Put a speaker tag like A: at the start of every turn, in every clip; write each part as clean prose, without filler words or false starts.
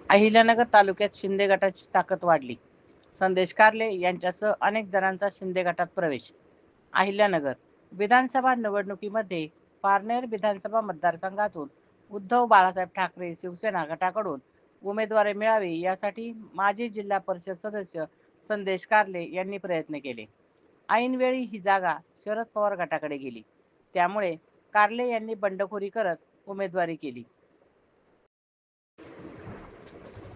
A: अहिल्यानगर तालुक्यात शिंदे गटाची ताकद वाढली. संदेश कार्ले यांच्यासह अनेक जणांचा शिंदे गटात प्रवेश. अहिल्यानगर विधानसभा निवडणुकीमध्ये पारनेर विधानसभा मतदारसंघातून उद्धव बाळासाहेब ठाकरे शिवसेना गटाकडून उमेदवारी मिळावी यासाठी माजी जिल्हा परिषद सदस्य संदेश कार्ले यांनी प्रयत्न केले. ऐनवेळी ही जागा शरद पवार गटाकडे गेली. त्यामुळे कार्ले यांनी बंडखोरी करत उमेदवारी केली.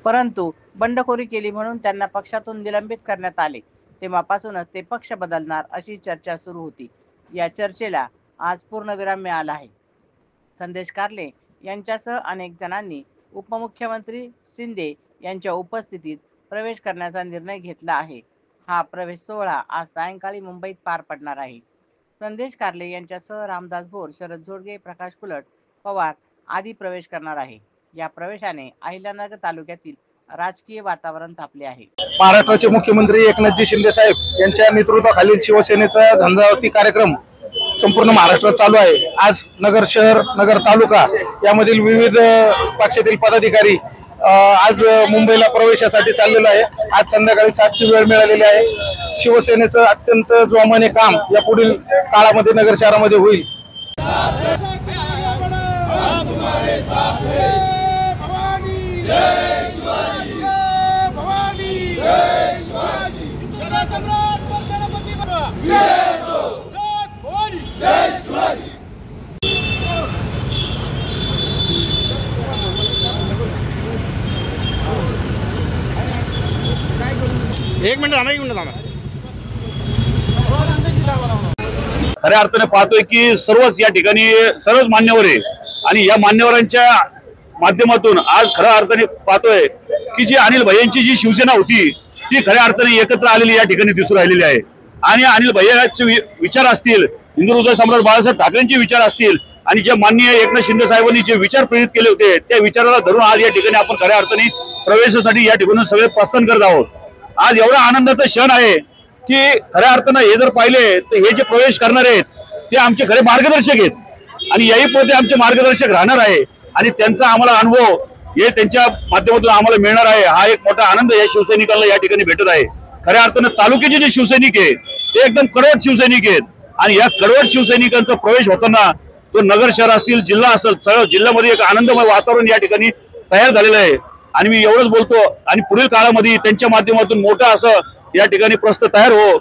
A: परंतु बंडखोरी केली म्हणून त्यांना पक्षातून निलंबित करण्यात आले. तेव्हापासूनच ते पक्ष बदलणार अशी चर्चा सुरू होती. या चर्चेला आज पूर्णविराम मिळाला आहे. संदेश कार्ले यांच्यासह अनेक जणांनी उपमुख्यमंत्री शिंदे यांच्या उपस्थितीत प्रवेश करण्याचा निर्णय घेतला आहे. हा प्रवेश सोहळा आज सायंकाळी मुंबईत पार पडणार आहे. संदेश कार्ले यांच्यासह रामदास भोर, शरद झोडगे, प्रकाश कुलट, पवार आदी प्रवेश करणार आहे. या प्रवेशाने अहिल्यानगर तालुक्यातील राजकीय वातावरण तापले आहे.
B: महाराष्ट्राचे मुख्यमंत्री एकनाथजी शिंदे साहेब यांच्या नेतृत्वाखालील शिवसेनेचा झंझावाती कार्यक्रम संपूर्ण महाराष्ट्रात चालू आहे. आज नगर शहर, नगर तालुका यामधील विविध पक्षातील पदाधिकारी आज मुंबईला प्रवेशासाठी चाललेला आहे. आज संध्याकाळी 7ची वेळ मिळालेली आहे. शिवसेनेचं अत्यंत जोमाने काम या पुढील काळामध्ये नगर शहरामध्ये होईल.
C: एक मिनिट
D: खऱ्या अर्थाने पाहतोय की सर्वच या ठिकाणी सर्वच मान्यवर आहे आणि या मान्यवरांच्या माध्यमातून आज खऱ्या अर्थाने पाहतोय की जी अनिल भैयांची जी शिवसेना होती ती खऱ्या अर्थाने एकत्र आलेली या ठिकाणी दिसून राहिलेली आहे. आणि अनिल भैयाचे विचार असतील, हिंदू हृदय सम्राट बाळासाहेब ठाकरेंचे विचार असतील आणि जे माननीय एकनाथ शिंदे साहेबांनी जे विचार प्रेरित केले होते त्या विचाराला धरून आज या ठिकाणी आपण खऱ्या अर्थाने प्रवेशासाठी या ठिकाणी सगळे प्रस्थान करत आहोत. आज एवढा आनंदाचा क्षण आहे की खऱ्या अर्थानं हे जर पाहिले तर हे जे प्रवेश करणार आहेत ते आमचे खरे मार्गदर्शक आहेत आणि याही पुढे आमचे मार्गदर्शक राहणार आहे आणि त्यांचा आम्हाला अनुभव हे त्यांच्या माध्यमातून आम्हाला मिळणार आहे. हा एक मोठा आनंद या शिवसैनिकांना या ठिकाणी भेटत आहे. खऱ्या अर्थानं तालुक्याचे जे शिवसैनिक आहेत ते एकदम कडवट शिवसैनिक आहेत आणि या कडवट शिवसैनिकांचा प्रवेश होताना तो नगर शहर असतील, जिल्हा असेल, सगळं जिल्ह्यामध्ये एक आनंदमय वातावरण या ठिकाणी तयार झालेलं आहे. आणि मी एवढंच बोलतो आणि पुढील काळामध्ये त्यांच्या माध्यमातून मोठं असं या ठिकाणी प्रस्थ तयार हो.